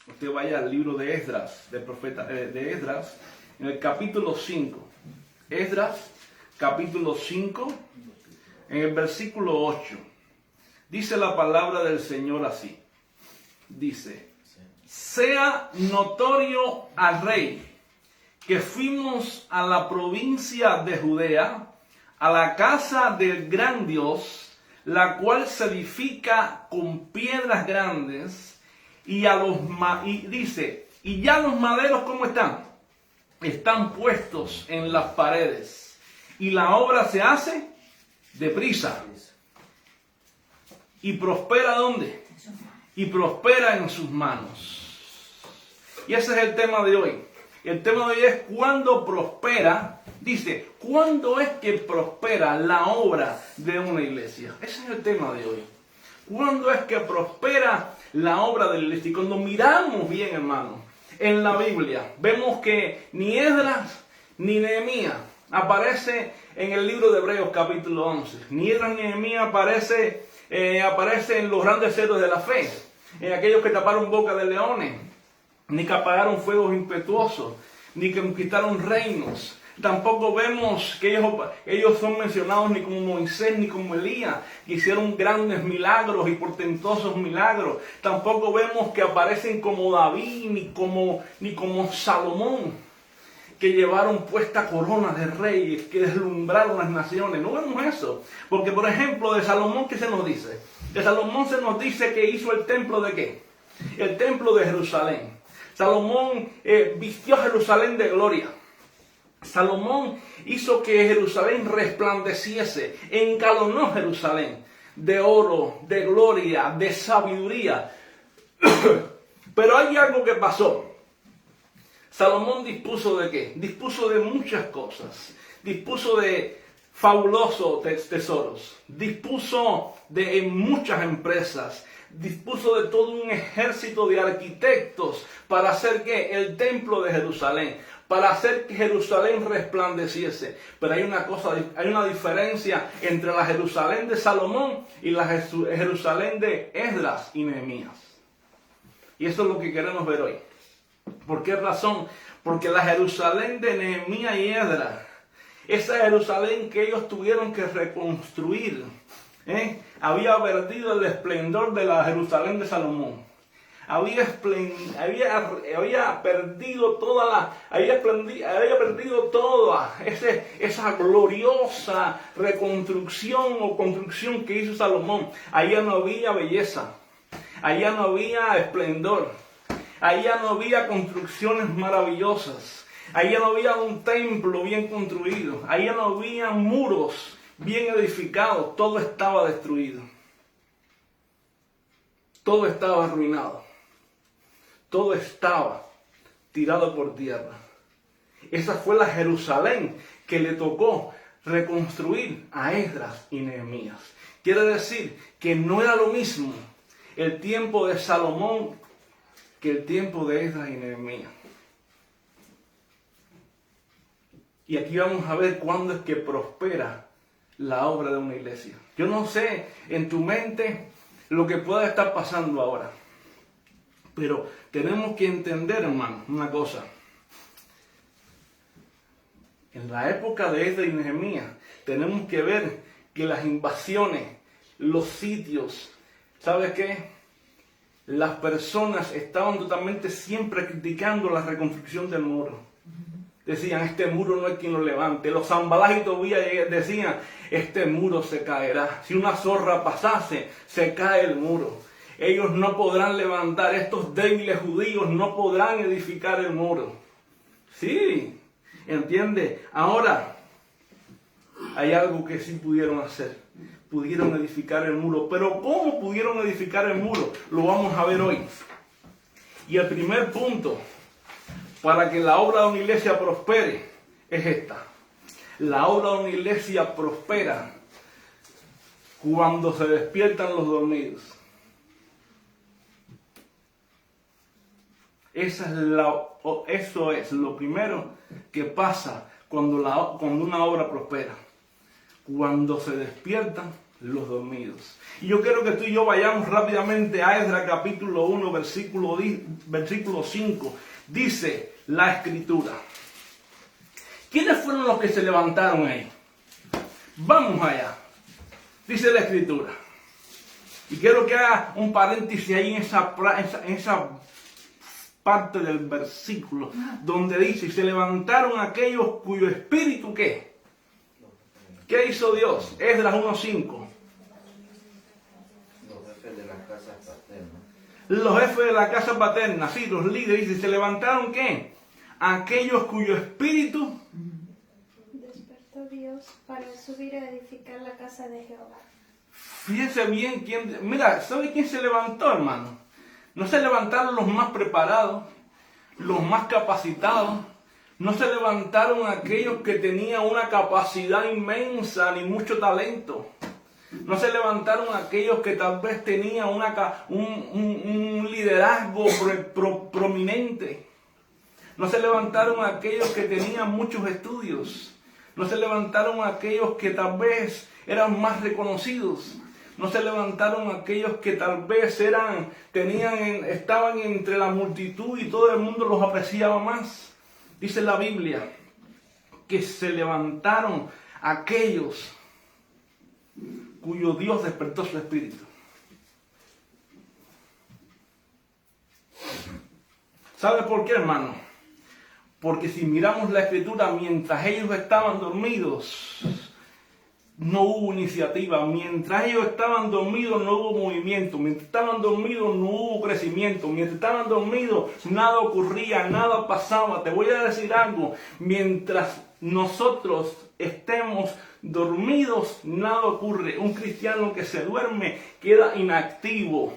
Usted vaya al libro de Esdras, del profeta de Esdras, en el capítulo 5. Esdras, capítulo 5, en el versículo 8. Dice la palabra del Señor así. Dice: sea notorio al rey que fuimos a la provincia de Judea, a la casa del gran Dios, la cual se edifica con piedras grandes, y dice, y ya los maderos, ¿cómo están? Están puestos en las paredes, y la obra se hace deprisa. ¿Y prospera dónde? Y prospera en sus manos. Y ese es el tema de hoy. El tema de hoy es cuándo prospera. Dice, ¿cuándo es que prospera la obra de una iglesia? Ese es el tema de hoy. ¿Cuándo es que prospera la obra de la iglesia? Y cuando miramos bien, hermano, en la Biblia, vemos que ni Esdras ni Nehemías aparece en el libro de Hebreos capítulo 11. Ni Esdras ni Nehemías aparece en los grandes héroes de la fe, en aquellos que taparon boca de leones, ni que apagaron fuegos impetuosos, ni que conquistaron reinos. Tampoco vemos que ellos son mencionados ni como Moisés ni como Elías, que hicieron grandes milagros y portentosos milagros. Tampoco vemos que aparecen como David ni como Salomón, que llevaron puesta corona de reyes, que deslumbraron las naciones. No vemos eso. Porque, por ejemplo, de Salomón, ¿qué se nos dice? De Salomón se nos dice que hizo el templo ¿de qué? El templo de Jerusalén. Salomón vistió a Jerusalén de gloria. Salomón hizo que Jerusalén resplandeciese, engalonó Jerusalén de oro, de gloria, de sabiduría. Pero hay algo que pasó. Salomón dispuso ¿de qué? Dispuso de muchas cosas. Dispuso de fabulosos tesoros. Dispuso de muchas empresas. Dispuso de todo un ejército de arquitectos para hacer ¿qué? El templo de Jerusalén. Para hacer que Jerusalén resplandeciese. Pero hay una diferencia entre la Jerusalén de Salomón y la Jerusalén de Esdras y Nehemías. Y eso es lo que queremos ver hoy. ¿Por qué razón? Porque la Jerusalén de Nehemías y Esdras, esa Jerusalén que ellos tuvieron que reconstruir, había perdido el esplendor de la Jerusalén de Salomón. Había perdido toda esa gloriosa reconstrucción o construcción que hizo Salomón. Allá no había belleza, allá no había esplendor, allá no había construcciones maravillosas, allá no había un templo bien construido, allá no había muros bien edificados. Todo estaba destruido, todo estaba arruinado. Todo estaba tirado por tierra. Esa fue la Jerusalén que le tocó reconstruir a Esdras y Nehemías. Quiere decir que no era lo mismo el tiempo de Salomón que el tiempo de Esdras y Nehemías. Y aquí vamos a ver cuándo es que prospera la obra de una iglesia. Yo no sé en tu mente lo que pueda estar pasando ahora. Pero tenemos que entender, hermano, una cosa. En la época de Esdras y Nehemías, tenemos que ver que las invasiones, los sitios, ¿sabes qué? Las personas estaban totalmente siempre criticando la reconstrucción del muro. Decían, este muro no hay quien lo levante. Los Sanballat y Tobías decían, este muro se caerá. Si una zorra pasase, se cae el muro. Ellos no podrán levantar, estos débiles judíos no podrán edificar el muro. Sí, ¿entiende? Ahora, hay algo que sí pudieron hacer. Pudieron edificar el muro. Pero ¿cómo pudieron edificar el muro? Lo vamos a ver hoy. Y el primer punto para que la obra de una iglesia prospere es esta. La obra de una iglesia prospera cuando se despiertan los dormidos. Eso es lo primero que pasa cuando una obra prospera. Cuando se despiertan los dormidos. Y yo quiero que tú y yo vayamos rápidamente a Esdras capítulo 1, versículo 5. Dice la Escritura. ¿Quiénes fueron los que se levantaron ahí? Vamos allá. Dice la Escritura. Y quiero que haga un paréntesis ahí en esa parte del versículo donde dice, y se levantaron aquellos cuyo espíritu, ¿qué? ¿Qué hizo Dios? Esdras 1:5. Los jefes de la casa paterna. Los jefes de la casa paterna, sí, los líderes, dice, ¿se levantaron qué? Aquellos cuyo espíritu despertó Dios para subir a edificar la casa de Jehová. Fíjense bien quién... Mira, ¿sabe quién se levantó, hermano? No se levantaron los más preparados, los más capacitados. No se levantaron aquellos que tenían una capacidad inmensa ni mucho talento. No se levantaron aquellos que tal vez tenían un liderazgo prominente. No se levantaron aquellos que tenían muchos estudios. No se levantaron aquellos que tal vez eran más reconocidos. No se levantaron aquellos que tal vez estaban entre la multitud y todo el mundo los apreciaba más. Dice la Biblia que se levantaron aquellos cuyo Dios despertó su espíritu. ¿Sabe por qué, hermano? Porque si miramos la Escritura, mientras ellos estaban dormidos, no hubo iniciativa. Mientras ellos estaban dormidos, no hubo movimiento. Mientras estaban dormidos, no hubo crecimiento. Mientras estaban dormidos, nada ocurría, nada pasaba. Te voy a decir algo. Mientras nosotros estemos dormidos, nada ocurre. Un cristiano que se duerme queda inactivo.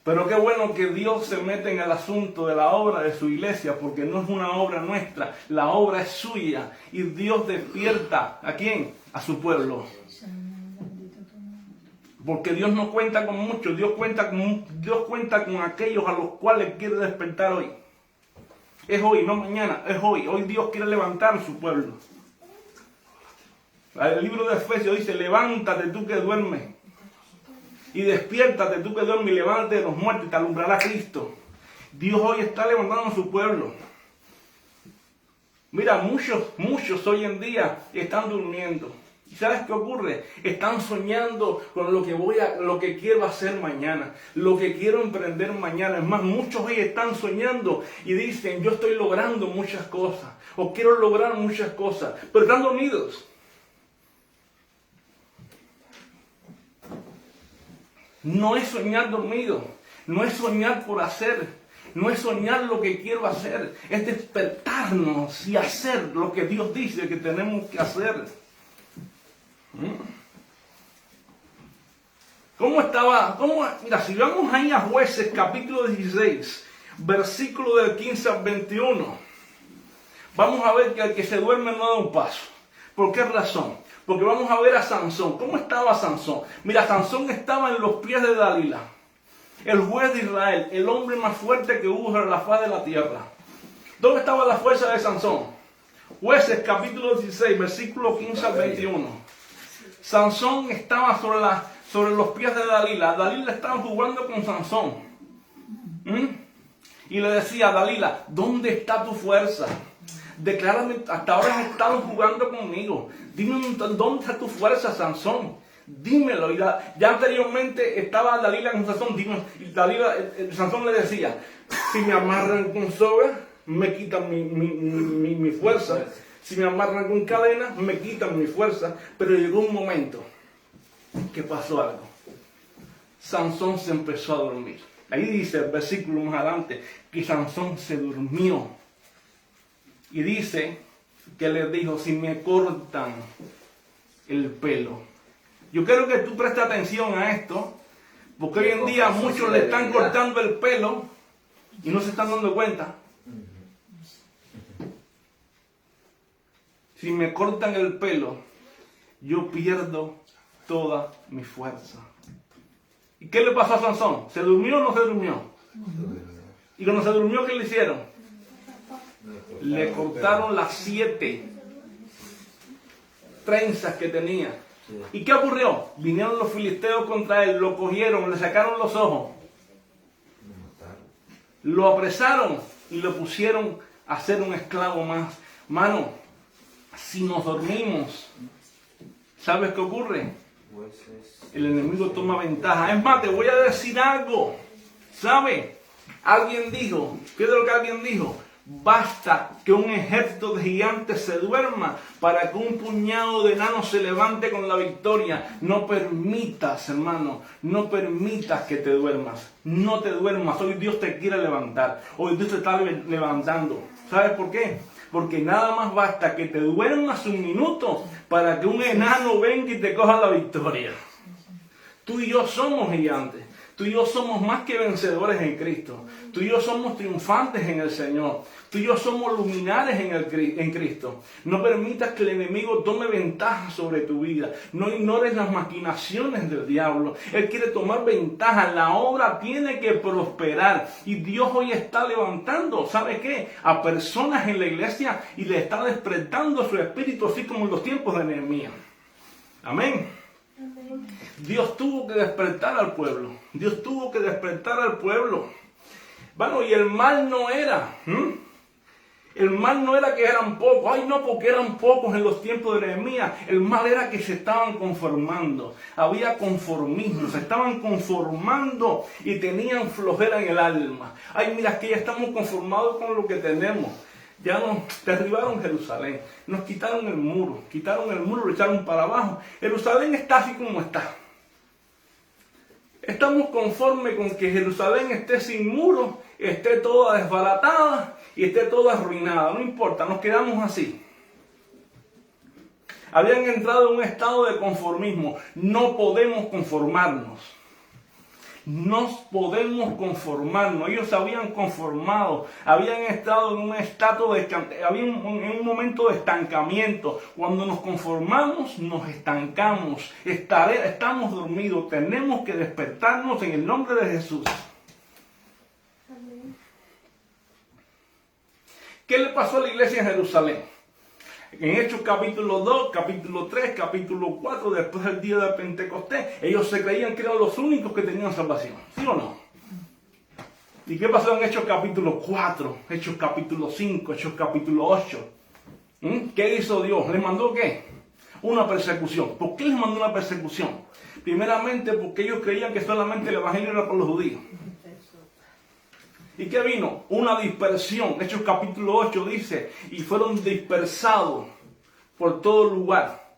Pero qué bueno que Dios se mete en el asunto de la obra de su iglesia, porque no es una obra nuestra, la obra es suya. Y Dios despierta, ¿a quién? A su pueblo. Porque Dios no cuenta con muchos, Dios cuenta con aquellos a los cuales quiere despertar hoy. Es hoy, no mañana, es hoy. Hoy Dios quiere levantar a su pueblo. El libro de Efesios dice, levántate tú que duermes. Y despiértate tú que duermes y levántate de los muertos y te alumbrará Cristo. Dios hoy está levantando a su pueblo. Mira, muchos hoy en día están durmiendo. ¿Y sabes qué ocurre? Están soñando con lo que quiero hacer mañana, lo que quiero emprender mañana. Es más, muchos hoy están soñando y dicen, yo estoy logrando muchas cosas, o quiero lograr muchas cosas, pero están dormidos. No es soñar dormido, no es soñar por hacer, no es soñar lo que quiero hacer, es despertarnos y hacer lo que Dios dice que tenemos que hacer. Mira, si vamos ahí a Jueces capítulo 16, versículo del 15 al 21, vamos a ver que el que se duerme no da un paso. ¿Por qué razón? Porque vamos a ver a Sansón. ¿Cómo estaba Sansón? Mira, Sansón estaba en los pies de Dalila, el juez de Israel, el hombre más fuerte que hubo sobre la faz de la tierra. ¿Dónde estaba la fuerza de Sansón? Jueces capítulo 16, versículo 15 al 21. Sansón estaba sobre los pies de Dalila. Dalila estaba jugando con Sansón. Y le decía a Dalila, ¿dónde está tu fuerza? Declárame, hasta ahora has estado jugando conmigo. Dime dónde está tu fuerza, Sansón. Dímelo. Y ya anteriormente estaba Dalila con Sansón. Y Sansón le decía, si me amarran con soga, me quitan mi fuerza. Si me amarran con cadenas, me quitan mi fuerza. Pero llegó un momento que pasó algo. Sansón se empezó a dormir. Ahí dice el versículo más adelante que Sansón se durmió. Y dice que le dijo, si me cortan el pelo. Yo quiero que tú prestes atención a esto, porque hoy en día muchos le están cortando el pelo y no se están dando cuenta. Si me cortan el pelo, yo pierdo toda mi fuerza. ¿Y qué le pasó a Sansón? ¿Se durmió o no se durmió? Y cuando se durmió, ¿qué le hicieron? Le cortaron las 7 trenzas que tenía. Sí. ¿Y qué ocurrió? Vinieron los filisteos contra él, lo cogieron, le sacaron los ojos, Lo mataron. lo apresaron y lo pusieron a ser un esclavo más. Mano, si nos dormimos, ¿sabes qué ocurre? Jueces. El enemigo toma ventaja. Es más, te voy a decir algo. ¿Sabe? Alguien dijo, fíjate lo que alguien dijo. Basta que un ejército de gigantes se duerma para que un puñado de enanos se levante con la victoria. No permitas, hermano, no permitas que te duermas. No te duermas. Hoy Dios te quiere levantar. Hoy Dios te está levantando. ¿Sabes por qué? Porque nada más basta que te duermas un minuto para que un enano venga y te coja la victoria. Tú y yo somos gigantes. Tú y yo somos más que vencedores en Cristo. Tú y yo somos triunfantes en el Señor. Tú y yo somos luminares en Cristo. No permitas que el enemigo tome ventaja sobre tu vida. No ignores las maquinaciones del diablo. Él quiere tomar ventaja. La obra tiene que prosperar. Y Dios hoy está levantando, ¿sabe qué? A personas en la iglesia y le está despertando su espíritu, así como en los tiempos de Nehemías. Amén. Dios tuvo que despertar al pueblo. Dios tuvo que despertar al pueblo. Bueno, y el mal no era. El mal no era que eran pocos. Ay, no, porque eran pocos en los tiempos de Nehemías. El mal era que se estaban conformando. Había conformismo. Se estaban conformando y tenían flojera en el alma. Ay, mira, que ya estamos conformados con lo que tenemos. Ya nos derribaron Jerusalén, nos quitaron el muro, lo echaron para abajo. Jerusalén está así como está. Estamos conformes con que Jerusalén esté sin muro, esté toda desbaratada y esté toda arruinada. No importa, nos quedamos así. Habían entrado en un estado de conformismo. No podemos conformarnos. No podemos conformarnos. Ellos se habían conformado, habían estado en en un momento de estancamiento. Cuando nos conformamos, nos estancamos. Estamos dormidos. Tenemos que despertarnos en el nombre de Jesús. Amén. ¿Qué le pasó a la iglesia en Jerusalén? En Hechos capítulo 2, capítulo 3, capítulo 4, después del día de Pentecostés, ellos se creían que eran los únicos que tenían salvación. ¿Sí o no? ¿Y qué pasó en Hechos capítulo 4, Hechos capítulo 5, Hechos capítulo 8? ¿Qué hizo Dios? ¿Les mandó qué? Una persecución. ¿Por qué les mandó una persecución? Primeramente porque ellos creían que solamente el evangelio era por los judíos. ¿Y qué vino? Una dispersión. Hechos capítulo 8 dice, y fueron dispersados por todo lugar,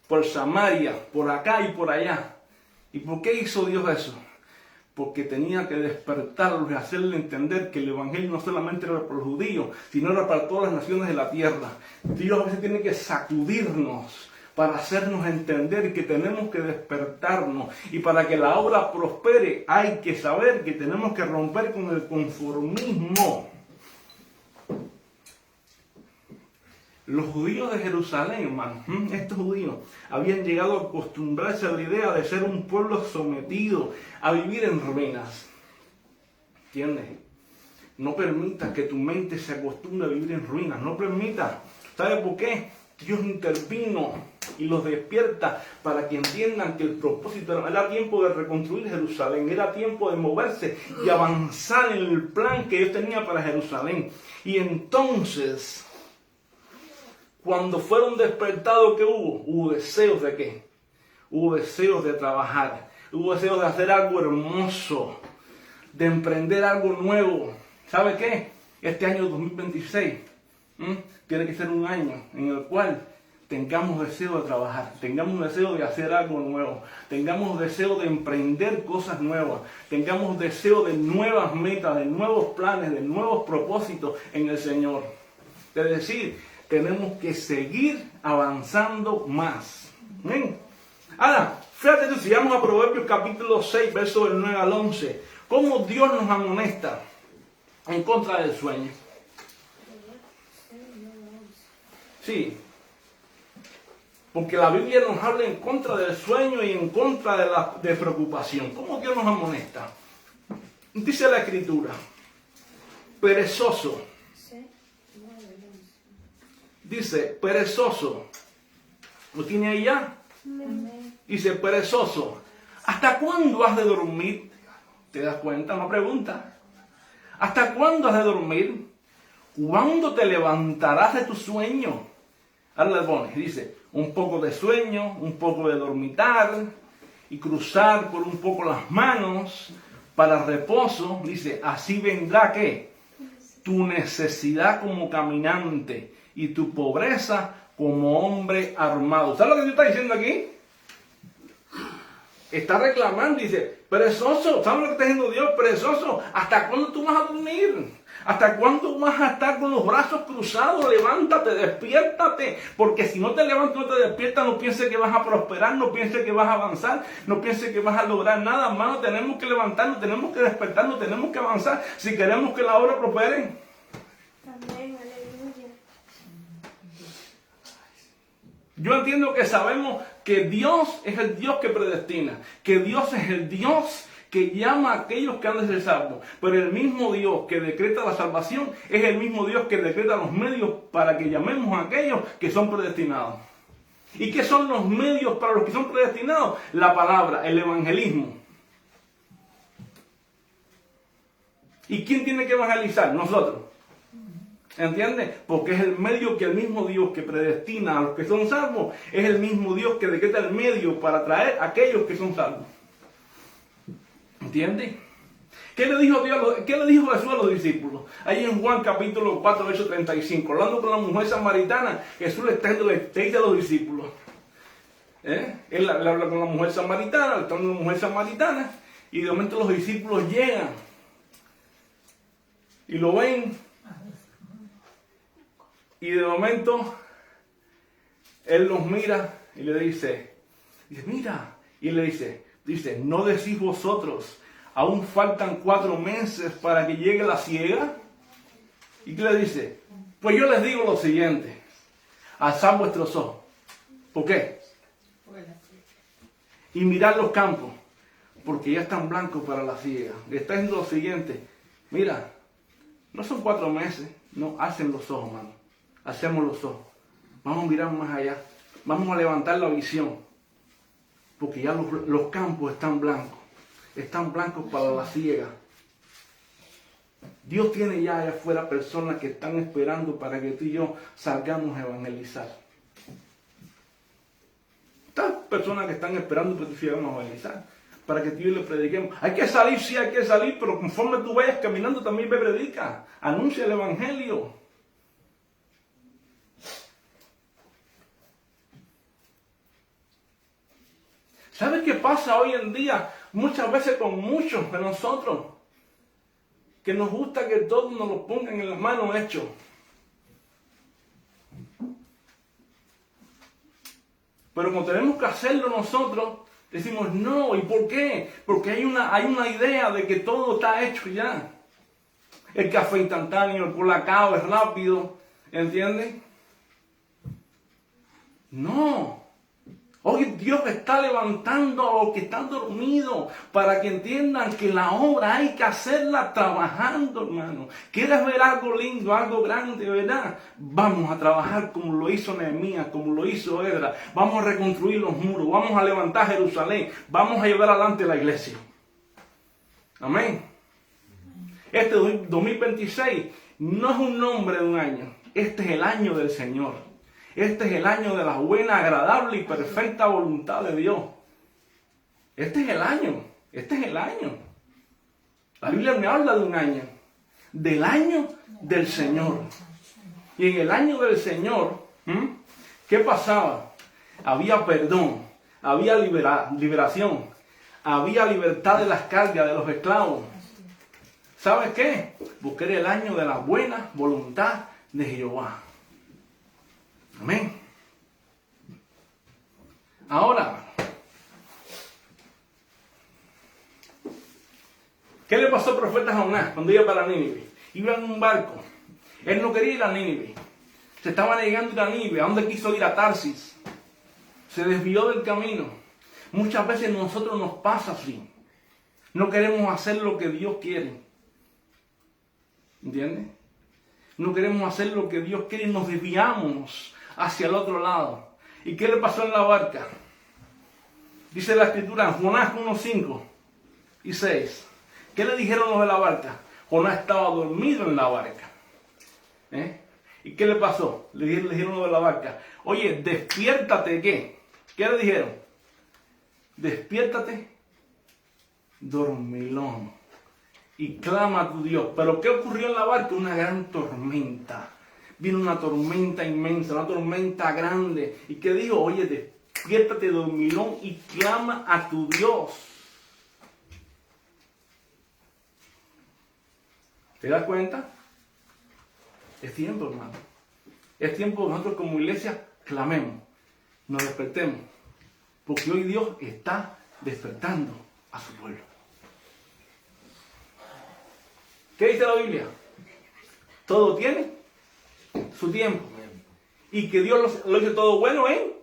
por Samaria, por acá y por allá. ¿Y por qué hizo Dios eso? Porque tenía que despertarlos y hacerle entender que el evangelio no solamente era para los judíos, sino era para todas las naciones de la tierra. Dios a veces tiene que sacudirnos para hacernos entender que tenemos que despertarnos. Y para que la obra prospere hay que saber que tenemos que romper con el conformismo. Los judíos de Jerusalén, hermano, estos judíos habían llegado a acostumbrarse a la idea de ser un pueblo sometido a vivir en ruinas. ¿Entiendes? No permitas que tu mente se acostumbre a vivir en ruinas. No permitas. ¿Sabe por qué? Dios intervino y los despierta para que entiendan que el propósito era tiempo de reconstruir Jerusalén, era tiempo de moverse y avanzar en el plan que Dios tenía para Jerusalén. Y entonces, cuando fueron despertados, ¿qué hubo? Hubo deseos de ¿qué? Hubo deseos de trabajar, hubo deseos de hacer algo hermoso, de emprender algo nuevo. ¿Sabe qué? Este año 2026 tiene que ser un año en el cual tengamos deseo de trabajar, tengamos deseo de hacer algo nuevo, tengamos deseo de emprender cosas nuevas, tengamos deseo de nuevas metas, de nuevos planes, de nuevos propósitos en el Señor. Es decir, tenemos que seguir avanzando más. ¿Bien? Ahora, fíjate tú, si vamos a Proverbios capítulo 6, versos del 9 al 11, cómo Dios nos amonesta en contra del sueño. Sí, porque la Biblia nos habla en contra del sueño y en contra de la preocupación. ¿Cómo Dios nos amonesta? Dice la Escritura, perezoso. Dice, perezoso, ¿Lo tiene ahí ya? Amén. Dice, perezoso, ¿hasta cuándo has de dormir? ¿Te das cuenta? Una pregunta. ¿Hasta cuándo has de dormir? ¿Cuándo te levantarás de tu sueño? Ahora le pone, dice, un poco de sueño, un poco de dormitar y cruzar por un poco las manos para reposo. Dice, así vendrá ¿qué? Tu necesidad como caminante y tu pobreza como hombre armado. ¿Sabes lo que Dios está diciendo aquí? Está reclamando, dice, perezoso, ¿sabes lo que está diciendo Dios? Perezoso, ¿hasta cuándo tú vas a dormir? ¿Hasta cuándo vas a estar con los brazos cruzados? Levántate, despiértate, porque si no te levantas, no te despiertas, no pienses que vas a prosperar, no pienses que vas a avanzar, no pienses que vas a lograr nada, hermano. Tenemos que levantarnos, tenemos que despertarnos, tenemos que avanzar si queremos que la obra prospere. Amén, aleluya. Yo entiendo que sabemos que Dios es el Dios que predestina, que Dios es el Dios que llama a aquellos que han de ser salvos, pero el mismo Dios que decreta la salvación es el mismo Dios que decreta los medios para que llamemos a aquellos que son predestinados. ¿Y qué son los medios para los que son predestinados? La palabra, el evangelismo. ¿Y quién tiene que evangelizar? Nosotros. ¿Entiendes? Porque es el medio que el mismo Dios que predestina a los que son salvos, es el mismo Dios que decreta el medio para traer a aquellos que son salvos. ¿Entiendes? ¿Qué le dijo Jesús a los discípulos? Ahí en Juan capítulo 4, verso 35, hablando con la mujer samaritana, Jesús le dice a los discípulos. Él habla con la mujer samaritana, está hablando con la mujer samaritana, y de momento los discípulos llegan y lo ven. Y de momento, él los mira y le dice, mira, y le dice, ¿no decís vosotros, aún faltan 4 meses para que llegue la siega? ¿Y qué le dice? Pues yo les digo lo siguiente, alzad vuestros ojos. ¿Por qué? Y mirad los campos, porque ya están blancos para la siega. Le está diciendo lo siguiente, mira, no son 4 meses, no, alcen los ojos, mano. Hacemos los ojos. Vamos a mirar más allá. Vamos a levantar la visión. Porque ya los campos están blancos. Están blancos para la siega. Dios tiene ya allá afuera personas que están esperando para que tú y yo salgamos a evangelizar. Estas personas que están esperando para que tú y yo salgamos a evangelizar. Para que tú y yo le prediquemos. Hay que salir, sí hay que salir, pero conforme tú vayas caminando también me predica. Anuncia el evangelio. ¿Sabes qué pasa hoy en día? Muchas veces con muchos de nosotros. Que nos gusta que todos nos lo pongan en las manos hechos. Pero como tenemos que hacerlo nosotros, decimos no. ¿Y por qué? Porque hay una idea de que todo está hecho ya. El café instantáneo, el colacao es rápido. ¿Entiendes? No. Hoy Dios está levantando a los que están dormidos para que entiendan que la obra hay que hacerla trabajando, hermano. ¿Quieres ver algo lindo, algo grande, verdad? Vamos a trabajar como lo hizo Nehemías, como lo hizo Esdras. Vamos a reconstruir los muros, vamos a levantar Jerusalén, vamos a llevar adelante la iglesia. Amén. Este 2026 no es un nombre de un año, este es el año del Señor. Este es el año de la buena, agradable y perfecta voluntad de Dios. Este es el año. Este es el año. La Biblia me habla de un año. Del año del Señor. Y en el año del Señor, ¿qué pasaba? Había perdón. Había liberación. Había libertad de las cargas de los esclavos. ¿Sabes qué? Porque era el año de la buena voluntad de Jehová. Amén. Ahora, ¿qué le pasó al profeta Jonás cuando iba para Nínive? Iba en un barco. Él no quería ir a Nínive. Se estaba negando ir a Nínive. ¿A dónde quiso ir? A Tarsis. Se desvió del camino. Muchas veces a nosotros nos pasa así. No queremos hacer lo que Dios quiere. ¿Entiendes? No queremos hacer lo que Dios quiere y nos desviamos hacia el otro lado. ¿Y qué le pasó en la barca? Dice la escritura en Jonás 1, 5 y 6. ¿Qué le dijeron los de la barca? Jonás estaba dormido en la barca. ¿Y qué le pasó? Le dijeron los de la barca, oye, despiértate, ¿qué? ¿Qué le dijeron? Despiértate, dormilón, y clama a tu Dios. Pero ¿qué ocurrió en la barca? Una gran tormenta. Vino una tormenta inmensa, una tormenta grande. ¿Y qué dijo? Oye, despiértate, dormilón, y clama a tu Dios. ¿Te das cuenta? Es tiempo, hermano. Es tiempo que nosotros como iglesia clamemos, nos despertemos. Porque hoy Dios está despertando a su pueblo. ¿Qué dice la Biblia? Todo tiene su tiempo. Y que Dios lo hizo todo bueno en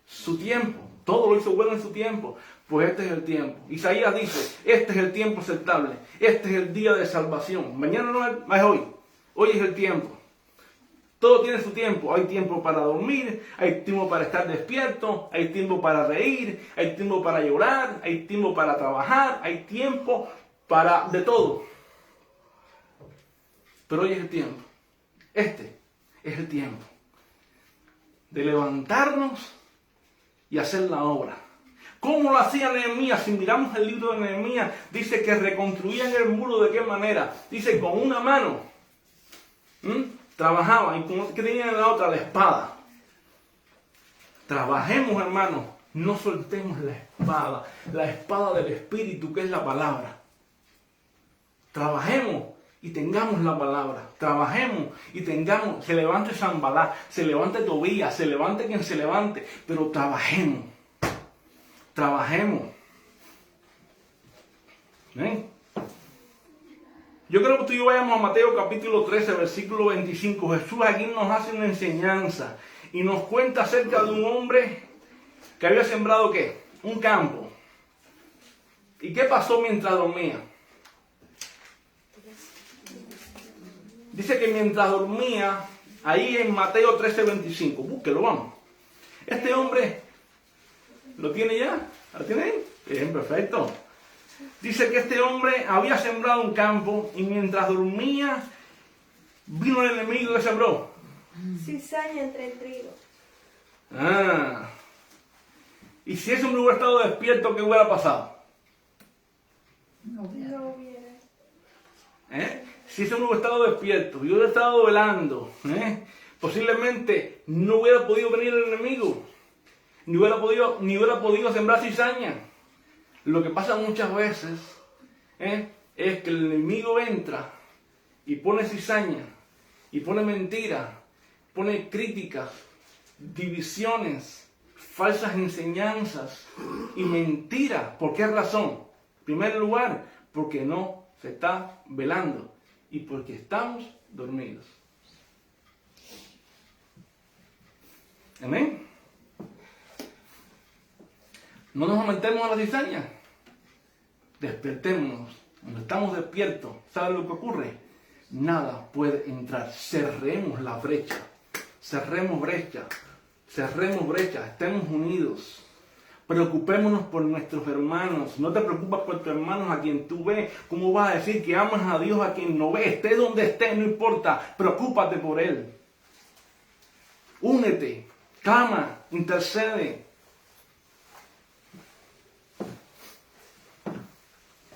su tiempo. Todo lo hizo bueno en su tiempo. Pues este es el tiempo. Isaías dice, este es el tiempo aceptable. Este es el día de salvación. Mañana no es hoy. Hoy es el tiempo. Todo tiene su tiempo. Hay tiempo para dormir, hay tiempo para estar despierto, hay tiempo para reír, hay tiempo para llorar, hay tiempo para trabajar, hay tiempo para de todo. Pero hoy es el tiempo. Este es el tiempo de levantarnos y hacer la obra. ¿Cómo lo hacía Nehemías? Si miramos el libro de Nehemías, dice que reconstruían el muro. ¿De qué manera? Dice con una mano. Trabajaban. ¿Y qué tenían en la otra? La espada. Trabajemos, hermanos. No soltemos la espada del Espíritu, que es la palabra. Trabajemos y tengamos la palabra. Trabajemos y tengamos, se levante Sanbalá, se levante Tobías, se levante quien se levante, pero trabajemos. Trabajemos. ¿Ven? Yo creo que tú y yo vayamos a Mateo capítulo 13, versículo 25. Jesús aquí nos hace una enseñanza y nos cuenta acerca de un hombre que había sembrado ¿qué? Un campo. ¿Y qué pasó mientras dormía? Dice que mientras dormía, ahí en Mateo 13, 25, búsquelo, vamos. Este hombre, ¿lo tiene ya? ¿Lo tiene ahí? Bien, perfecto. Dice que este hombre había sembrado un campo y mientras dormía, vino el enemigo que sembró. Cizaña entre el trigo. Y si ese hombre hubiera estado despierto, ¿qué hubiera pasado? No hubiera. Si ese hombre hubiera estado despierto y hubiera estado velando, posiblemente no hubiera podido venir el enemigo, ni hubiera podido sembrar cizaña. Lo que pasa muchas veces es que el enemigo entra y pone cizaña, y pone mentira, pone críticas, divisiones, falsas enseñanzas y mentira. ¿Por qué razón? En primer lugar, porque no se está velando y porque estamos dormidos. Amén. No nos aumentemos a la cizaña. Despertémonos. Cuando estamos despiertos, ¿saben lo que ocurre? Nada puede entrar. Cerremos la brecha. Cerremos brecha. Cerremos brecha. Estemos unidos. Preocupémonos por nuestros hermanos. No te preocupas por tus hermanos a quien tú ves. ¿Cómo vas a decir que amas a Dios a quien no ves? Esté donde esté, no importa. Preocúpate por Él. Únete. Clama. Intercede.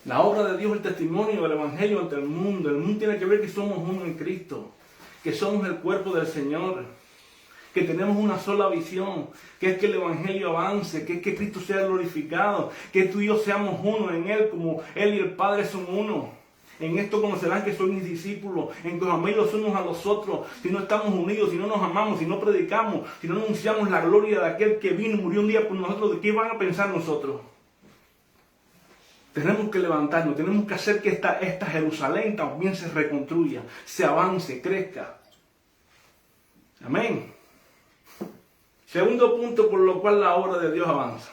La obra de Dios, el testimonio del Evangelio ante el mundo. El mundo tiene que ver que somos uno en Cristo. Que somos el cuerpo del Señor. Que tenemos una sola visión. Que es que el Evangelio avance. Que es que Cristo sea glorificado. Que tú y yo seamos uno en Él como Él y el Padre son uno. En esto conocerán que soy mis discípulos. En que os améis los unos a los otros. Si no estamos unidos, si no nos amamos, si no predicamos, si no anunciamos la gloria de aquel que vino y murió un día por nosotros, ¿de qué van a pensar nosotros? Tenemos que levantarnos, tenemos que hacer que esta Jerusalén también se reconstruya, se avance, crezca. Amén. Segundo punto por lo cual la obra de Dios avanza.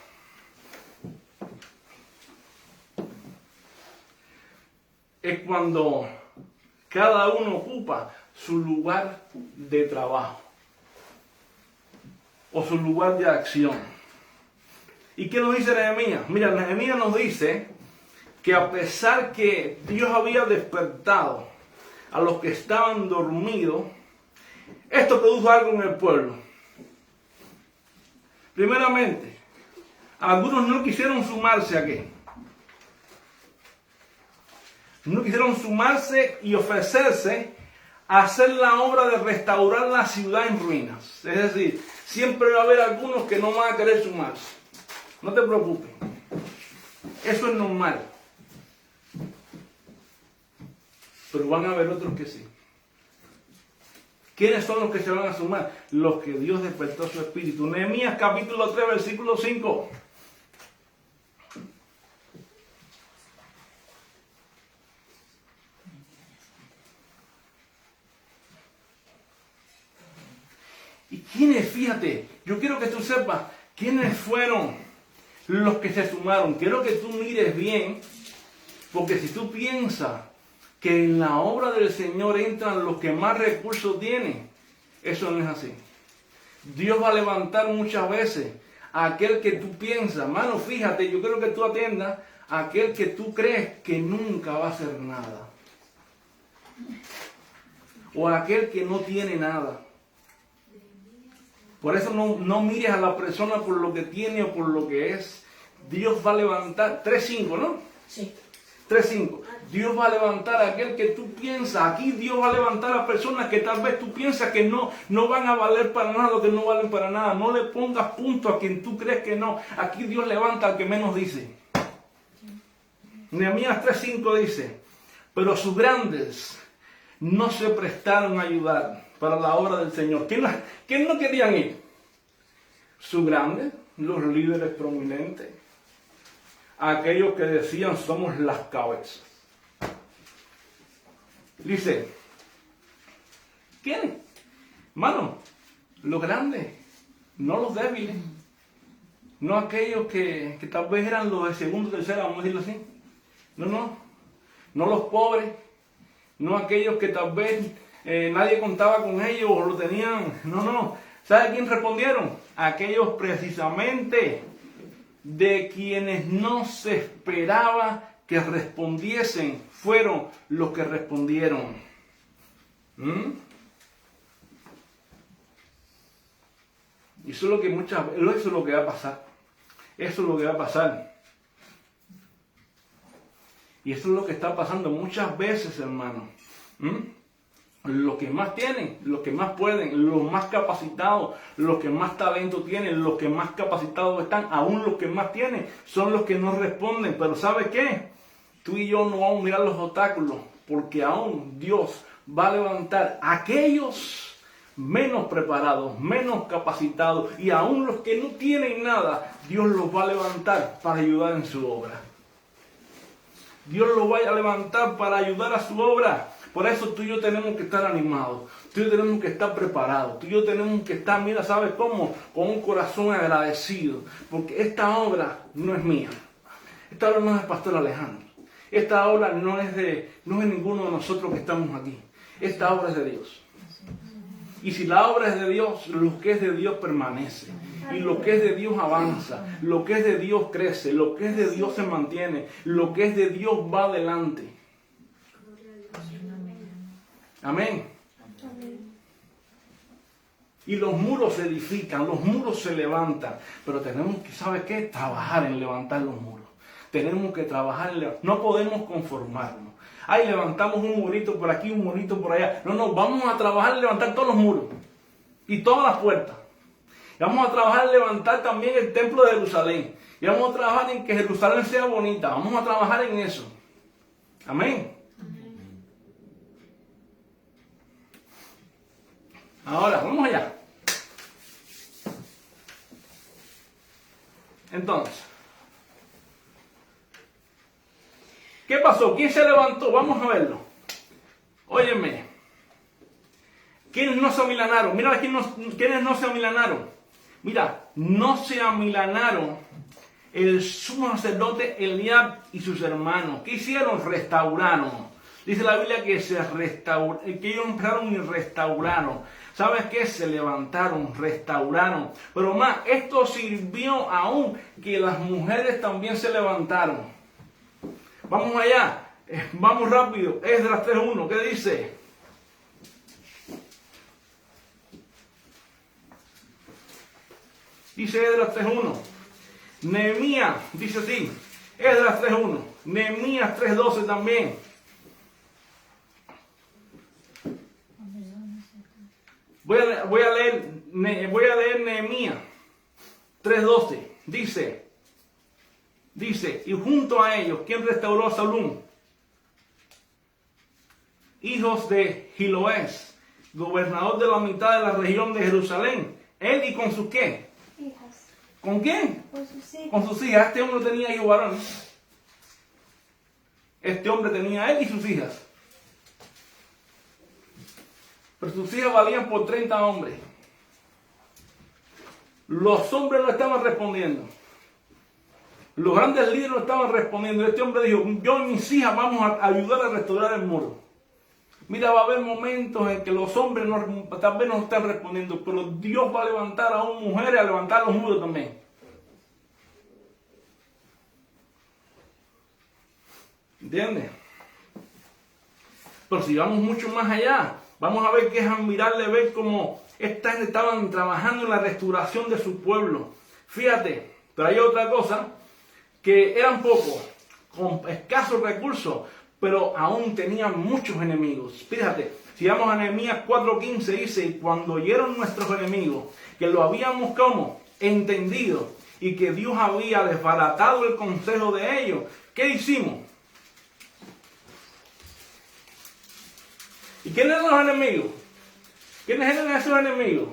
Es cuando cada uno ocupa su lugar de trabajo. o su lugar de acción. ¿Y qué nos dice Nehemías? Mira, Nehemías nos dice que a pesar que Dios había despertado a los que estaban dormidos, esto produjo algo en el pueblo. Primeramente, algunos no quisieron sumarse a qué. No quisieron sumarse y ofrecerse a hacer la obra de restaurar la ciudad en ruinas. Es decir, siempre va a haber algunos que no van a querer sumarse. No te preocupes. Eso es normal. Pero van a haber otros que sí. ¿Quiénes son los que se van a sumar? Los que Dios despertó su espíritu. Nehemías capítulo 3, versículo 5. ¿Y quiénes? Fíjate, yo quiero que tú sepas quiénes fueron los que se sumaron. Quiero que tú mires bien, porque si tú piensas que en la obra del Señor entran los que más recursos tienen, eso no es así. Dios va a levantar muchas veces a aquel que tú piensas, mano, fíjate, yo quiero que tú atiendas a aquel que tú crees que nunca va a hacer nada. O a aquel que no tiene nada. Por eso no mires a la persona por lo que tiene o por lo que es. Dios va a levantar, 3:5, ¿no? Sí. 3:5. Dios va a levantar a aquel que tú piensas. Aquí Dios va a levantar a personas que tal vez tú piensas que no van a valer para nada, que no valen para nada. No le pongas punto a quien tú crees que no. Aquí Dios levanta al que menos dice. Nehemías 3:5 dice, pero sus grandes no se prestaron a ayudar para la obra del Señor. ¿Quién no querían ir? Sus grandes, los líderes prominentes, aquellos que decían somos las cabezas. Dice, ¿quiénes? Mano, los grandes, no los débiles, no aquellos que tal vez eran los de segundo, tercero, vamos a decirlo así. No los pobres, no aquellos que tal vez nadie contaba con ellos o lo tenían. No. ¿Sabe quién respondieron? Aquellos precisamente de quienes no se esperaba que respondiesen, fueron los que respondieron. Y eso es lo que eso es lo que va a pasar. Eso es lo que va a pasar. Y eso es lo que está pasando muchas veces, hermano. Los que más tienen, los que más pueden, los más capacitados, los que más talento tienen, los que más capacitados están, aún los que más tienen, son los que no responden. Pero ¿sabe qué? Tú y yo no vamos a mirar los obstáculos, porque aún Dios va a levantar a aquellos menos preparados, menos capacitados, y aún los que no tienen nada, Dios los va a levantar para ayudar en su obra. Dios los va a levantar para ayudar a su obra. Por eso tú y yo tenemos que estar animados, tú y yo tenemos que estar preparados, tú y yo tenemos que estar, mira, ¿sabes cómo? Con un corazón agradecido, porque esta obra no es mía, esta obra no es del pastor Alejandro, esta obra no es de ninguno de nosotros que estamos aquí, esta obra es de Dios. Y si la obra es de Dios, lo que es de Dios permanece. Y lo que es de Dios avanza, lo que es de Dios crece, lo que es de Dios se mantiene, lo que es de Dios va adelante. Amén. Y los muros se edifican, los muros se levantan, pero tenemos que, ¿sabes qué? Trabajar en levantar los muros. Tenemos que trabajar en levantar, no podemos conformarnos. Ahí levantamos un murito por aquí, un murito por allá. No, vamos a trabajar en levantar todos los muros y todas las puertas. Y vamos a trabajar en levantar también el templo de Jerusalén. Y vamos a trabajar en que Jerusalén sea bonita. Vamos a trabajar en eso. Amén. Ahora, vamos allá. Entonces, ¿qué pasó? ¿Quién se levantó? Vamos a verlo. Óyeme. ¿Quiénes no se amilanaron? Mira, ¿quiénes no se amilanaron? Mira, no se amilanaron el sumo sacerdote Eliab y sus hermanos. ¿Qué hicieron? Restauraron. Dice la Biblia que que ellos empezaron y restauraron. ¿Sabes qué? Se levantaron, restauraron. Pero más, esto sirvió aún que las mujeres también se levantaron. Vamos allá, vamos rápido. Esdras 3:1, ¿qué dice? Dice Esdras 3:1. Nehemías, dice así. Esdras 3:1. Nehemías 3:12 también. Voy a leer Nehemías 3:12. Dice, y junto a ellos, ¿quién restauró a Salum? Hijos de Giloés, gobernador de la mitad de la región de Jerusalén. Él y con sus ¿qué? Hijas. ¿Con quién? Con sus hijas. Con sus hijas. Este hombre tenía hijos varones. Este hombre tenía él y sus hijas. Pero sus hijas valían por 30 hombres. Los hombres no estaban respondiendo. Los grandes líderes no estaban respondiendo. Este hombre dijo, yo y mis hijas vamos a ayudar a restaurar el muro. Mira, va a haber momentos en que los hombres tal vez no están respondiendo, pero Dios va a levantar a una mujer y a levantar los muros también. ¿Entiendes? Pero si vamos mucho más allá, vamos a ver que es admirable ver cómo estas estaban trabajando en la restauración de su pueblo. Fíjate, pero hay otra cosa, que eran pocos, con escasos recursos, pero aún tenían muchos enemigos. Fíjate, si vamos a Nehemías 4:15, dice, y cuando oyeron nuestros enemigos, que lo habíamos como entendido, y que Dios había desbaratado el consejo de ellos, ¿qué hicimos? ¿Y quiénes eran los enemigos? ¿Quiénes eran esos enemigos?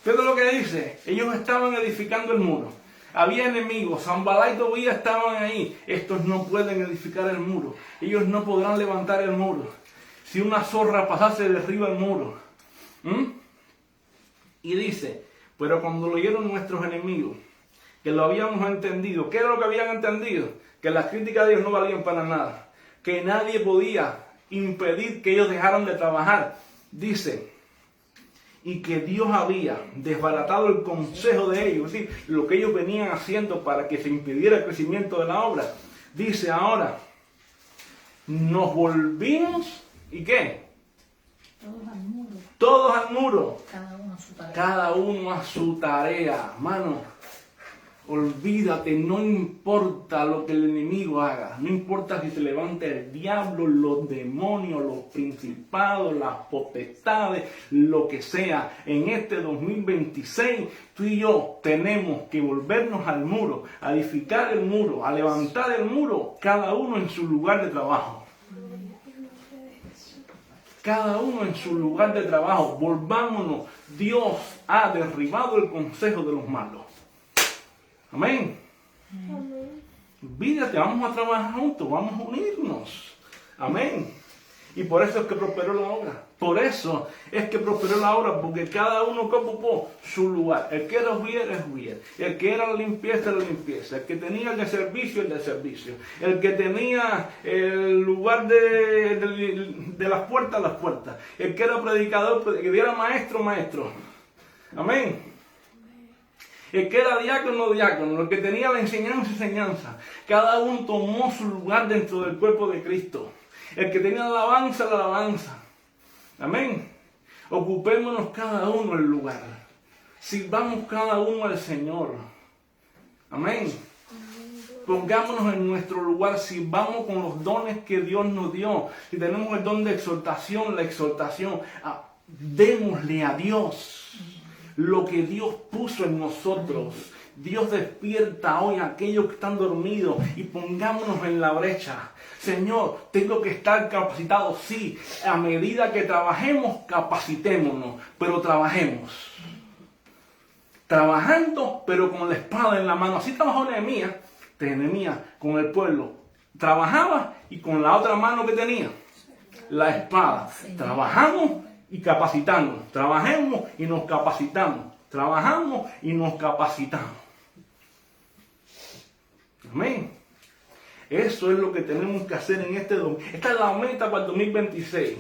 Fíjate lo que dice, ellos estaban edificando el muro. Había enemigos, Sanballat y Tobías estaban ahí. Estos no pueden edificar el muro. Ellos no podrán levantar el muro. Si una zorra pasase, derriba el muro. Y dice, pero cuando lo oyeron nuestros enemigos, que lo habíamos entendido, ¿qué era lo que habían entendido? Que las críticas de ellos no valían para nada. Que nadie podía impedir que ellos dejaran de trabajar. Dice, y que Dios había desbaratado el consejo de ellos, es decir, lo que ellos venían haciendo para que se impidiera el crecimiento de la obra. Dice ahora, nos volvimos, ¿y qué? Todos al muro. Todos al muro. Cada uno a su tarea. Cada uno a su tarea. Mano, olvídate, no importa lo que el enemigo haga. No importa si se levanta el diablo, los demonios, los principados, las potestades, lo que sea. En este 2026, tú y yo tenemos que volvernos al muro, a edificar el muro, a levantar el muro, cada uno en su lugar de trabajo. Cada uno en su lugar de trabajo. Volvámonos. Dios ha derribado el consejo de los malos. Amén. Amén. Olvídate, vamos a trabajar juntos, vamos a unirnos. Amén. Y por eso es que prosperó la obra. Por eso es que prosperó la obra, porque cada uno ocupó su lugar. El que era Ujiel es Ujiel. El que era la limpieza, la limpieza. El que tenía el de servicio, el de servicio. El que tenía el lugar de las puertas. El que era predicador, el que era maestro, maestro. Amén. El que era diácono, diácono, el que tenía la enseñanza. Cada uno tomó su lugar dentro del cuerpo de Cristo. El que tenía la alabanza. Amén. Ocupémonos cada uno el lugar. Sirvamos cada uno al Señor. Amén. Pongámonos en nuestro lugar, sirvamos con los dones que Dios nos dio. Si tenemos el don de exhortación, la exhortación, démosle a Dios lo que Dios puso en nosotros. Dios despierta hoy a aquellos que están dormidos y pongámonos en la brecha. Señor, tengo que estar capacitado. Sí, a medida que trabajemos, capacitémonos, pero trabajemos. Trabajando, pero con la espada en la mano. Así trabajó Nehemías con el pueblo. Trabajaba y con la otra mano que tenía, la espada. Trabajamos y capacitamos. Trabajemos y nos capacitamos. Trabajamos y nos capacitamos. Amén. Eso es lo que tenemos que hacer en este 2000. Esta es la meta para el 2026.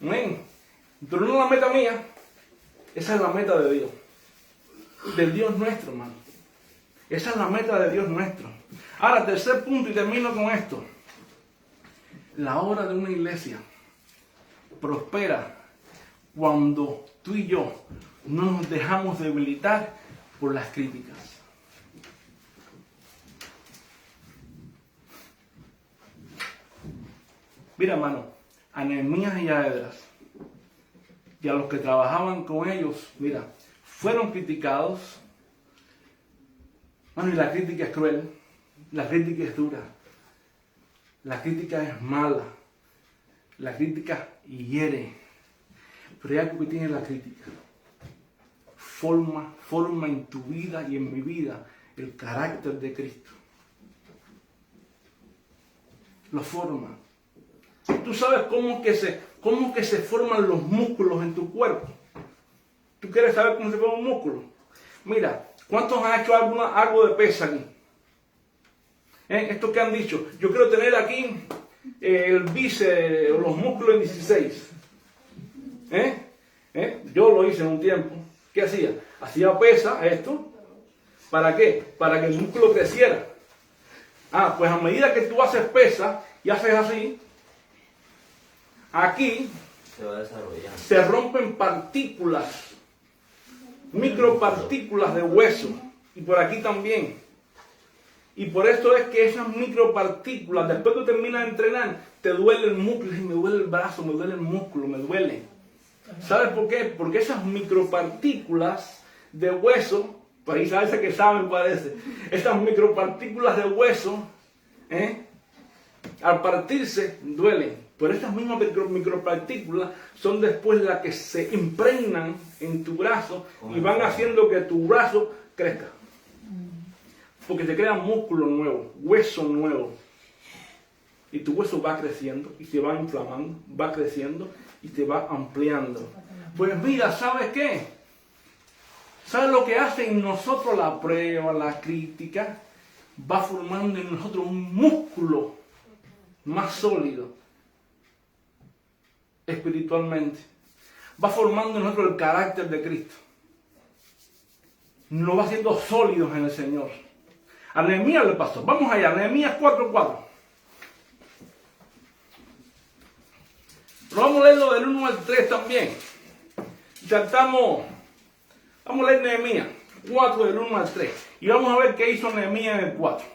Amén. Pero no es la meta mía. Esa es la meta de Dios. Del Dios nuestro, hermano. Esa es la meta de Dios nuestro. Ahora, tercer punto y termino con esto. La obra de una iglesia prospera cuando tú y yo no nos dejamos debilitar por las críticas. Mira, hermano, a Nehemías y a Esdras y a los que trabajaban con ellos, mira, fueron criticados. Bueno, y la crítica es cruel, la crítica es dura, la crítica es mala, la crítica hiere, pero hay algo que tiene la crítica. Forma en tu vida y en mi vida el carácter de Cristo. Lo forma. Tú sabes cómo que se forman los músculos en tu cuerpo. ¿Tú quieres saber cómo se forma un músculo? Mira, ¿cuántos han hecho algo de pesa aquí? Esto que han dicho, yo quiero tener aquí el bíceps o los músculos en 16. Yo lo hice en un tiempo. ¿Qué hacía? Hacía pesa, esto. ¿Para qué? Para que el músculo creciera. Pues a medida que tú haces pesa y haces así, aquí Se va desarrollando. se rompen partículas, micropartículas de hueso. Y por aquí también. Y por eso es que esas micropartículas, después que terminas de entrenar, te duele el músculo. Y me duele el brazo, me duele el músculo, me duele. ¿Sabes por qué? Porque esas micropartículas de hueso, por ahí sabes que saben parece, esas micropartículas de hueso, al partirse duelen. Pero estas mismas micropartículas son después las que se impregnan en tu brazo y van haciendo que tu brazo crezca. Porque te crea músculo nuevo, hueso nuevo. Y tu hueso va creciendo y se va inflamando, va creciendo y te va ampliando. Pues mira, ¿sabes qué? ¿Sabes lo que hace en nosotros la prueba, la crítica? Va formando en nosotros un músculo más sólido espiritualmente. Va formando en nosotros el carácter de Cristo. Nos va haciendo sólidos en el Señor. A Nehemías le pasó. Vamos allá, Nehemías 4:4. Pero vamos a leerlo del 1 al 3 también. Vamos a leer Nehemías 4 del 1 al 3. Y vamos a ver qué hizo Nehemías en el 4.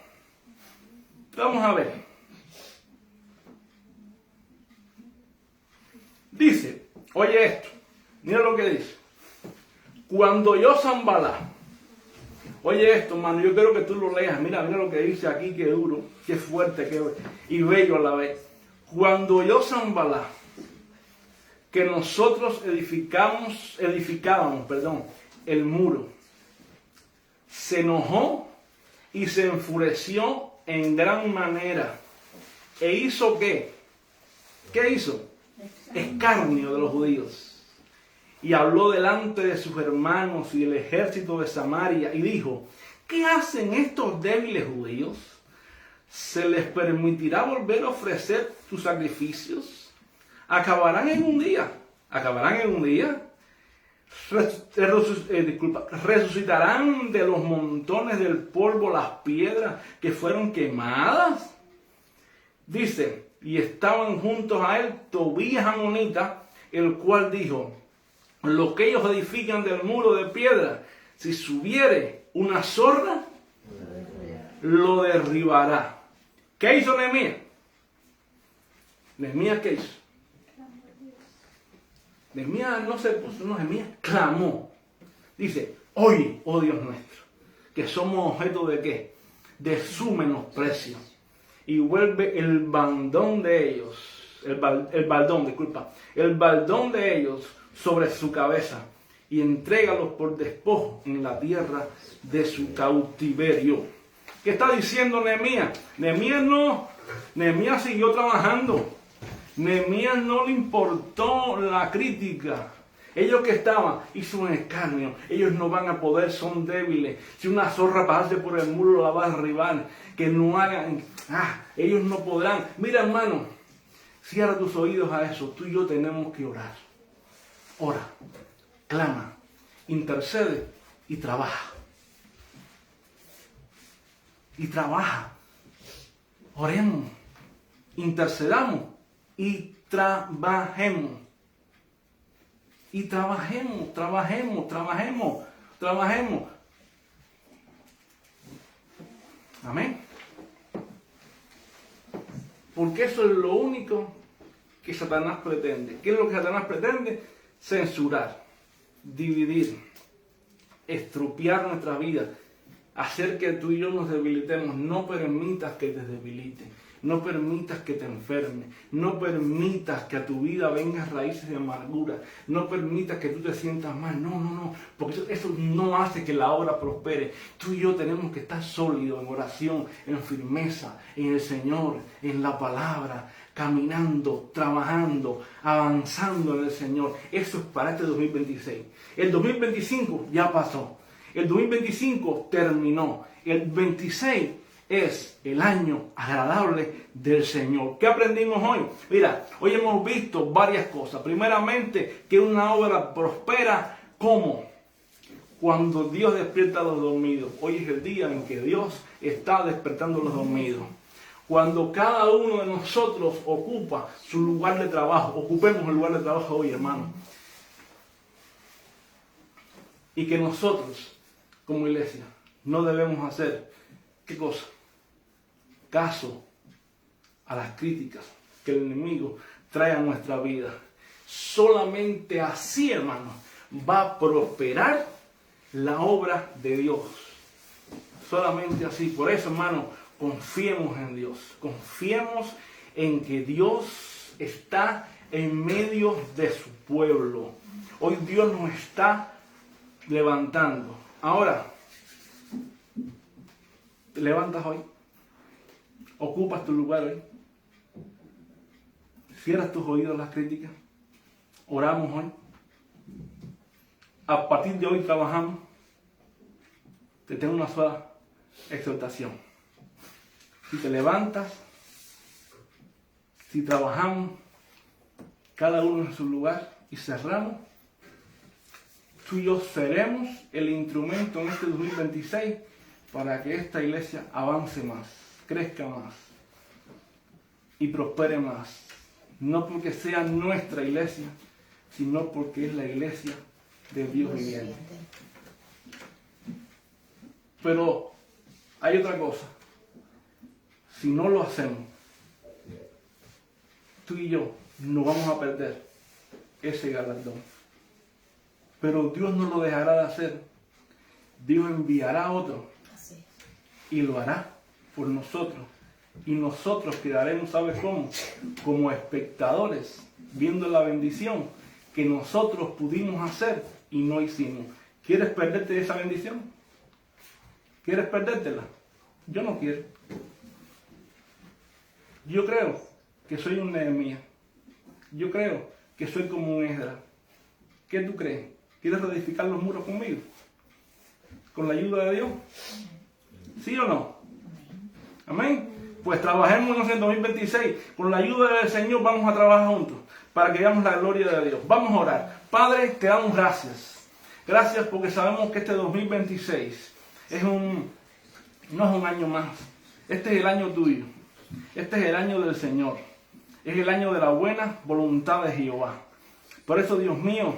Vamos a ver. Dice, oye esto. Mira lo que dice. Cuando yo Sanballat. Oye esto, hermano, yo quiero que tú lo leas. Mira lo que dice aquí, qué duro, qué fuerte, y bello a la vez. Cuando yo Sanballat, que nosotros edificábamos, el muro, se enojó y se enfureció en gran manera. ¿E hizo qué? ¿Qué hizo? Escarnio de los judíos. Y habló delante de sus hermanos y del ejército de Samaria y dijo, ¿qué hacen estos débiles judíos? ¿Se les permitirá volver a ofrecer tus sacrificios? Acabarán en un día. Resucitarán de los montones del polvo las piedras que fueron quemadas. Dice, y estaban juntos a él Tobías amonita, el cual dijo, lo que ellos edifican del muro de piedra, si subiere una zorra, lo derribará. ¿Qué hizo Nehemías? ¿Nehemías qué hizo? Nehemías no se puso, Nehemías clamó. Dice, oye, oh Dios nuestro, que somos objeto de qué? De su menosprecio. Y vuelve el baldón de ellos, el baldón de ellos sobre su cabeza y entrégalos por despojo en la tierra de su cautiverio. ¿Qué está diciendo Nehemías? Nehemías siguió trabajando. Nehemías no le importó la crítica. Ellos que estaban, hizo un escarnio. Ellos no van a poder, son débiles. Si una zorra pasase por el muro, la va a derribar. Que no hagan, ellos no podrán. Mira, hermano, cierra tus oídos a eso. Tú y yo tenemos que orar. Ora, clama, intercede y trabaja. Y trabaja. Oremos, intercedamos y trabajemos. Y trabajemos. Amén. Porque eso es lo único que Satanás pretende. ¿Qué es lo que Satanás pretende? Censurar, dividir, estropear nuestra vida, hacer que tú y yo nos debilitemos. No permitas que te debilite. No permitas que te enfermes. No permitas que a tu vida vengan raíces de amargura. No permitas que tú te sientas mal. No. Porque eso no hace que la obra prospere. Tú y yo tenemos que estar sólidos en oración, en firmeza, en el Señor, en la palabra, caminando, trabajando, avanzando en el Señor. Eso es para este 2026. El 2025 ya pasó. El 2025 terminó. El 26 es el año agradable del Señor. ¿Qué aprendimos hoy? Mira, hoy hemos visto varias cosas. Primeramente, que una obra prospera como cuando Dios despierta a los dormidos. Hoy es el día en que Dios está despertando a los dormidos. Cuando cada uno de nosotros ocupa su lugar de trabajo. Ocupemos el lugar de trabajo hoy, hermano. Y que nosotros, como iglesia, no debemos hacer, ¿qué cosa? Caso a las críticas que el enemigo trae a nuestra vida. Solamente así, hermano, va a prosperar la obra de Dios. Solamente así. Por eso, hermano, confiemos en Dios. Confiemos en que Dios está en medio de su pueblo. Hoy Dios nos está levantando. Ahora, ¿te levantas hoy? ¿Ocupas tu lugar hoy? ¿Cierras tus oídos a las críticas? ¿Oramos hoy? A partir de hoy trabajamos. Te tengo una sola exhortación. Si te levantas, si trabajamos, cada uno en su lugar y cerramos, tú y yo seremos el instrumento en este 2026 para que esta iglesia avance más, crezca más y prospere más. No porque sea nuestra iglesia, sino porque es la iglesia de Dios viviente. Pero hay otra cosa. Si no lo hacemos, tú y yo no vamos a perder ese galardón. Pero Dios no lo dejará de hacer. Dios enviará a otro y lo hará por nosotros. Y nosotros quedaremos, ¿sabes cómo? Como espectadores, viendo la bendición que nosotros pudimos hacer y no hicimos. ¿Quieres perderte esa bendición? ¿Quieres perdértela? Yo no quiero. Yo creo que soy un Nehemías. Yo creo que soy como un Esdras. ¿Qué tú crees? ¿Quieres reedificar los muros conmigo? ¿Con la ayuda de Dios? ¿Sí o no? Amén. Pues trabajemos en el 2026. Con la ayuda del Señor vamos a trabajar juntos para que veamos la gloria de Dios. Vamos a orar. Padre, te damos gracias. Gracias porque sabemos que este 2026 no es un año más. Este es el año tuyo. Este es el año del Señor. Es el año de la buena voluntad de Jehová. Por eso, Dios mío,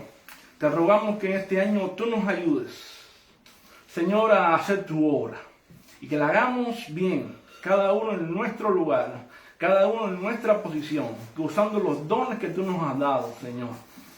te rogamos que en este año tú nos ayudes, Señor, a hacer tu obra. Y que la hagamos bien, cada uno en nuestro lugar, cada uno en nuestra posición, que usando los dones que tú nos has dado, Señor.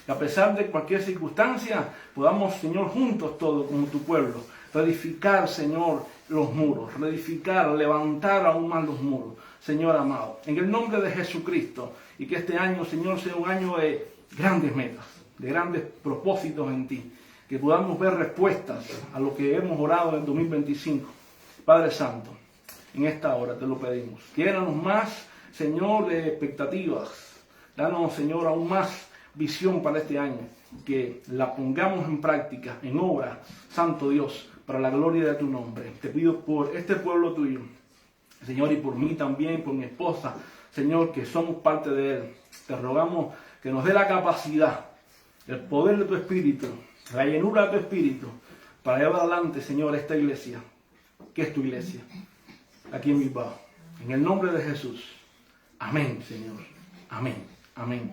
Que a pesar de cualquier circunstancia, podamos, Señor, juntos todos como tu pueblo, reedificar, Señor, los muros, reedificar, levantar aún más los muros, Señor amado. En el nombre de Jesucristo, y que este año, Señor, sea un año de grandes metas, de grandes propósitos en ti. Que podamos ver respuestas a lo que hemos orado en el 2025. Padre Santo, en esta hora te lo pedimos. Llénanos más, Señor, de expectativas. Danos, Señor, aún más visión para este año. que la pongamos en práctica, en obra, Santo Dios, para la gloria de tu nombre. Te pido por este pueblo tuyo, Señor, y por mí también, por mi esposa, Señor, que somos parte de él. Te rogamos que nos dé la capacidad, el poder de tu Espíritu, la llenura de tu Espíritu, para llevar adelante, Señor, esta iglesia, que es tu iglesia, aquí en Bilbao. En el nombre de Jesús. Amén, Señor. Amén. Amén.